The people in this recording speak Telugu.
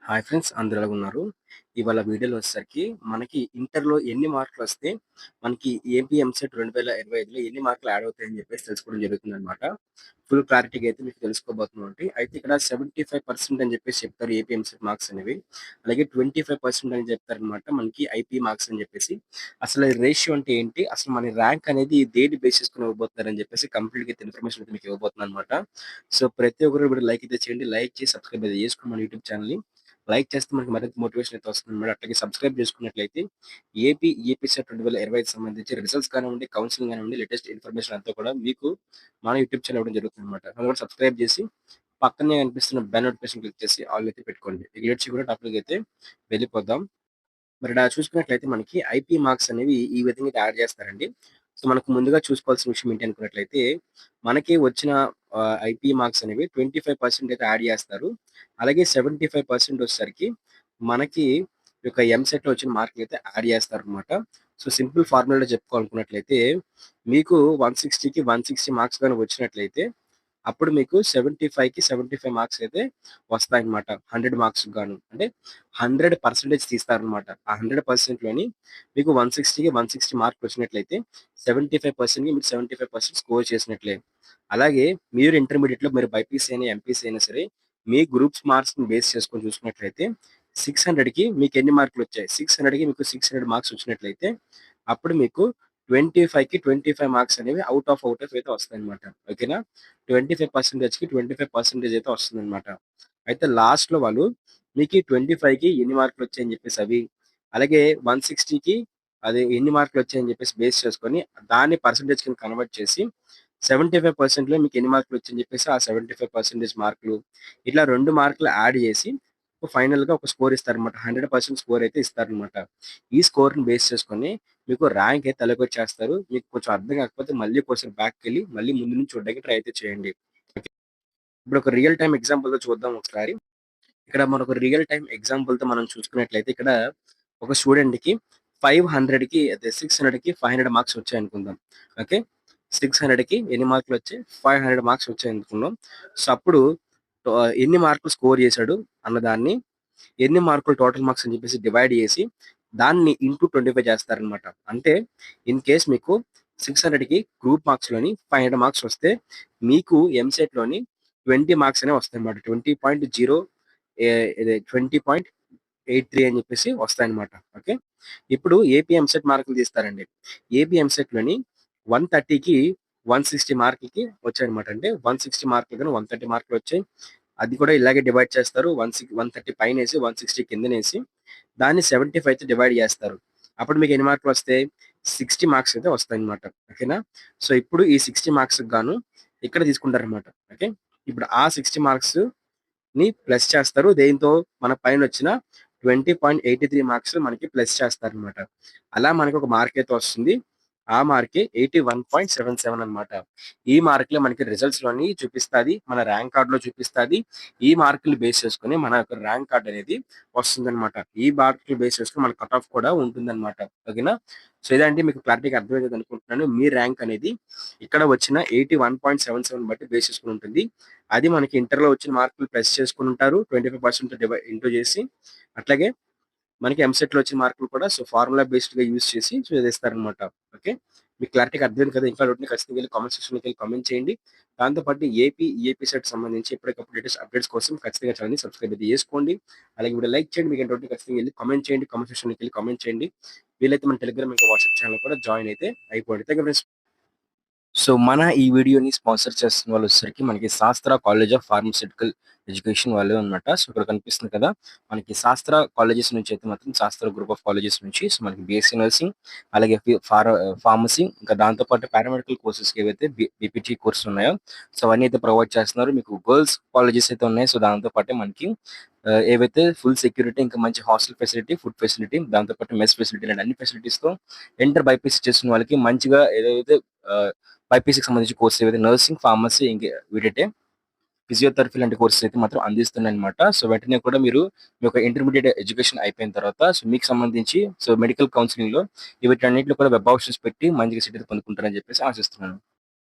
హాయ్ ఫ్రెండ్స్ అందరూ ఎలాగున్నారు? ఇవాళ వీడియోలో వచ్చేసరికి మనకి ఇంటర్‌లో ఎన్ని మార్కులొస్తే మనకి ఏపీ ఎంసెట్ 2025లో ఎన్ని మార్కులు యాడ్ అవుతాయని చెప్పేసి తెలుసుకోవడం జరుగుతుందనమాట. ఫుల్ క్లారిటీగా అయితే మీకు తెలుసుకోబోతున్నామండి. అయితే ఇక్కడ 75% అని చెప్పేసి చెప్తారు ఏపీ ఎంసెట్ మార్క్స్ అనేవి. అలాగే 25% అని చెప్తారనమాట మనకి ఐపీ మార్క్స్ అని చెప్పేసి. అసలు రేషియో అంటే ఏంటి? అసలు మన ర్యాంక్ అనేది దేన్ని బేస్ చేసుకొని ఇవ్వబోతున్నారని చెప్పేసి కంప్లీట్‌గా అయితే ఇన్ఫర్మేషన్ అయితే మీకు ఇవ్వబోతున్నాననమాట. సో, ప్రతి ఒక్కరు వీడియో లైక్ అయితే చేయండి. లైక్ చేసి సబ్స్క్రైబ్ అయితే చేసుకోండి మన యూట్యూబ్ ఛానెల్‌ని. లైక్ చేస్తే మనకి మరింత మోటివేషన్ అయితే వస్తుందన్నమాట. అట్లాగే సబ్స్క్రైబ్ చేసుకున్నట్లయితే ఏపీ సెట్ 2025కి సంబంధించి రిజల్ట్స్ కానివ్వండి, కౌన్సెలింగ్ కానివ్వండి, లేటెస్ట్ ఇన్ఫర్మేషన్ అంతా కూడా మీకు మన యూట్యూబ్ ఛానల్ ఇవ్వడం జరుగుతుందన్నమాట. అది కూడా సబ్స్క్రైబ్ చేసి పక్కనే కనిపిస్తున్న బెల్ నోటిఫికేషన్ క్లిక్ చేసి ఆల్ అయితే పెట్టుకోండి. ఇక లేట్ చేయకుండా టాపిక్‌కి అయితే వెళ్ళిపోదాం. మరి ఇలా చూసుకున్నట్లయితే మనకి ఐపీ మార్క్స్ అనేవి ఈ విధంగా అయితే యాడ్ చేస్తారండి. సో, మనకు ముందుగా చూసుకోవాల్సిన విషయం ఏంటి అనుకున్నట్లయితే, మనకి వచ్చిన ఐపీ మార్క్స్ అనేవి 25% అయితే యాడ్ చేస్తారు. అలాగే 75% వచ్చేసరికి మనకి ఈ యొక్క ఎంసెట్‌లో వచ్చిన మార్కులైతే యాడ్ చేస్తారనమాట. సో, సింపుల్ ఫార్ములాలో చెప్పుకోవాలనుకున్నట్లయితే, మీకు 160కి 160 మార్క్స్ గాని వచ్చినట్లయితే అప్పుడు మీకు 75కి 75 మార్క్స్ అయితే వస్తాయన్నమాట. 100 మార్క్స్‌కి గాను. అంటే 100% తీస్తారన్నమాట. ఆ 100%లోని మీకు 160కి 160 మార్కులు వచ్చినట్లయితే 75%కి మీకు 75% స్కోర్ చేసినట్లే. అలాగే మీరు ఇంటర్మీడియేట్‌లో మీరు బైపీసీ అయినా, ఎంపీసీ అయినా సరే మీ గ్రూప్స్ మార్క్స్‌ని బేస్ చేసుకొని చూసుకున్నట్లయితే 600కి మీకు ఎన్ని మార్కులొచ్చాయి? 600కి మీకు 600 మార్క్స్ వచ్చినట్లయితే అప్పుడు మీకు 25కి 25 మార్క్స్ అనేవి ఔట్ ఆఫ్ అయితే వస్తాయన్నమాట. ఓకేనా? 25%కి 25% అయితే వస్తుందన్నమాట. అయితే లాస్ట్‌లో వాళ్ళు మీకీ 25కి ఎన్ని మార్కులొచ్చాయని జెప్పేసి అవి, అలాగే 160కి అది ఎన్ని మార్కులొచ్చాయని జెప్పేసి బేస్ చేసుకొని దాన్ని పర్సెంటేజ్ కింద కన్వర్ట్ చేసి 75%లో మీకు ఎన్ని మార్కులొచ్చాయని జెప్పేసి ఆ 75% మార్కులు ఇట్లా 2 మార్కులు యాడ్ జేసి ఫైనల్‌గా ఒక స్కోర్ ఇస్తారన్నమాట. 100% స్కోర్ అయితే ఇస్తారన్నమాట. ఈ స్కోర్‌ని బేస్ చేసుకొని మీకు ర్యాంక్ అయితే అలొకేట్ మీకు కొంచెం అర్థం కాకపోతే మళ్ళీ కొంచెం బ్యాక్‌కెళ్ళి మళ్ళీ ముందు నుంచి చూడడానికి ట్రై అయితే చేయండి. ఇప్పుడు ఒక రియల్ టైమ్ ఎగ్జాంపుల్‌తో చూద్దాం ఒకసారి. ఇక్కడ మనకు రియల్ టైమ్ ఎగ్జాంపుల్‌తో మనం చూసుకున్నట్లయితే ఇక్కడ ఒక స్టూడెంట్‌కి 500కి అదే 600కి 500 మార్క్స్ వచ్చాయనుకుందాం. ఓకే. 600కి ఎన్ని మార్కులొచ్చాయి? 500 మార్క్స్ వచ్చాయనుకుందాం. సో, అప్పుడు ఎన్ని మార్కులు స్కోర్ చేశాడు అన్నదాన్ని ఎన్ని మార్కులు టోటల్ మార్క్స్ అని చెప్పేసి డివైడ్ చేసి దాన్ని ఇంటూ 25 చేస్తారనమాట. అంటే ఇన్ కేస్ మీకు 600కి గ్రూప్ మార్క్స్‌లోని 500 మార్క్స్ వస్తే మీకు ఎంసెట్‌లోని 20 మార్క్స్ అనేవి వస్తాయన్నమాట. 20.0 ఇది 20.83 అని చెప్పేసి వస్తాయన్నమాట. ఓకే. ఇప్పుడు ఏపీ ఎంసెట్ మార్కులు తీస్తారండి. ఏపీ ఎంసెట్‌లోని 130కి 160 మార్కులకి వచ్చాయన్నమాట. అంటే 160 మార్కులు గాని 130 మార్కులు వచ్చాయి. అది కూడా ఇలాగే డివైడ్ చేస్తారు. 130 పైనేసి 160 కిందనేసి దాన్ని 75తో డివైడ్ చేస్తారు. అప్పుడు మీకు ఎన్ని మార్కులొస్తాయి? 60 మార్క్స్ అయితే వస్తాయన్నమాట. ఓకేనా? సో, ఇప్పుడు ఈ 60 మార్క్స్‌కి గాను ఇక్కడ తీసుకుంటారన్నమాట. ఓకే. ఇప్పుడు ఆ 60 మార్క్స్‌ని ప్లస్ చేస్తారు. దేనితో? మన పైనొచ్చిన 20.83 మార్క్స్ మనకి ప్లస్ చేస్తారన్నమాట. అలా మనకొక మార్క్ అయితే వస్తుంది. ఆ మార్కే 81.77 అన్నమాట. ఈ మార్కులే మనకి రిజల్ట్స్‌లోని చూపిస్తాది. మన ర్యాంక్ కార్డ్‌లో చూపిస్తాది. ఈ మార్కులు బేస్ చేసుకొని మన యొక్క ర్యాంక్ కార్డ్ అనేది వస్తుందన్నమాట. ఈ మార్కులు బేస్ చేసుకొని మన కట్ ఆఫ్ కూడా ఉంటుందన్నమాట. ఓకేనా? సో, ఇదండి మీకు క్లారిటీగా అర్థమైందని అనుకుంటున్నాను. మీ ర్యాంక్ అనేది ఇక్కడ వచ్చిన 81.77 బట్టి బేస్ చేసుకొని ఉంటుంది. అది మనకి ఇంటర్‌లో వచ్చిన మార్కులు ప్లస్ చేసుకొనుంటారు. 25% ఇంటూ చేసి అట్లాగే మనకి ఎంసెట్‌లో వచ్చిన మార్కులు కూడా సో, ఫార్ములా బేస్డ్‌గా యూజ్ చేసి సో, ఇదిస్తారనమాట. ఓకే. మీకు క్లారిటీగా అర్థమైంది కదా! ఇంకా డౌట్ ఉంటే ఖచ్చితంగా వెళ్లి కామెంట్ సెక్షన్‌లోకెళ్ళి కామెంట్ చేయండి. దాంతో పాటు ఏపీ సెట్ సంబంధించి ఎప్పటికప్పుడు లేటెస్ట్ అప్డేట్స్ కోసం ఖచ్చితంగా ఛానెల్‌ని సబ్స్క్రైబ్ అయితే చేసుకోండి. అలాగే వీడియో లైక్ చేయండి. మీకు డౌట్ ఉంటే ఖచ్చితంగా వెళ్లి కామెంట్ చేయండి. కామెంట్ సెక్షన్‌లోకెళ్ళి కామెంట్ చేయండి. వీలైతే మన టెలిగ్రామ్ ఇంకా వాట్సాప్ ఛానెల్ కూడా జాయిన్ అయితే అయిపోండి. Thank you friends. సో, మన ఈ వీడియోని స్పాన్సర్ చేస్తున్న వాళ్ళొచ్చేసరికి మనకి శాస్త్ర కాలేజ్ ఆఫ్ ఫార్మాస్యూటికల్ ఎడ్యుకేషన్ వాళ్ళే అన్నమాట. సో, ఇక్కడ కనిపిస్తుంది కదా! మనకి శాస్త్ర కాలేజెస్ నుంచి అయితే మాత్రం శాస్త్ర గ్రూప్ ఆఫ్ కాలేజెస్ నుంచి సో, మనకి బీఎస్సీ నర్సింగ్, అలాగే ఫార్మసీ ఇంకా దాంతో పాటు పారామెడికల్ కోర్సెస్‌కి ఏవైతే బీపీటీ కోర్సులు ఉన్నాయో సో, అవన్నీ అయితే ప్రొవైడ్ చేస్తున్నారు. మీకు గర్ల్స్ కాలేజెస్ అయితే ఉన్నాయి. సో, దాంతో పాటే మనకి ఏవైతే ఫుల్ సెక్యూరిటీ ఇంకా మంచి హాస్టల్ ఫెసిలిటీ, ఫుడ్ ఫెసిలిటీ దాంతో పాటు మెస్ ఫెసిలిటీ ఇలాంటి అన్ని ఫెసిలిటీస్‌తో ఇంటర్ బైపీసీ చేస్తున్న వాళ్ళకి మంచిగా ఏదైతే ఆహ్ బైపీసీకి సంబంధించిన కోర్స్ ఏవైతే నర్సింగ్, ఫార్మసీ ఇంక వీటైతే ఫిజియోథెరపీ లాంటి కోర్సెస్ అయితే మాత్రం అందిస్తున్నాయన్నమాట. సో, వెంటనే కూడా మీరు మీ యొక్క ఇంటర్మీడియేట్ ఎడ్యుకేషన్ అయిపోయిన తర్వాత సో, మీకు సంబంధించి సో, మెడికల్ కౌన్సెలింగ్‌లో వీటన్నిటిలో కూడా వెబ్ ఆప్షన్స్ పెట్టి మంచిగా సీట్ అయితే పొందుకుంటారని చెప్పేసి ఆశిస్తున్నాను.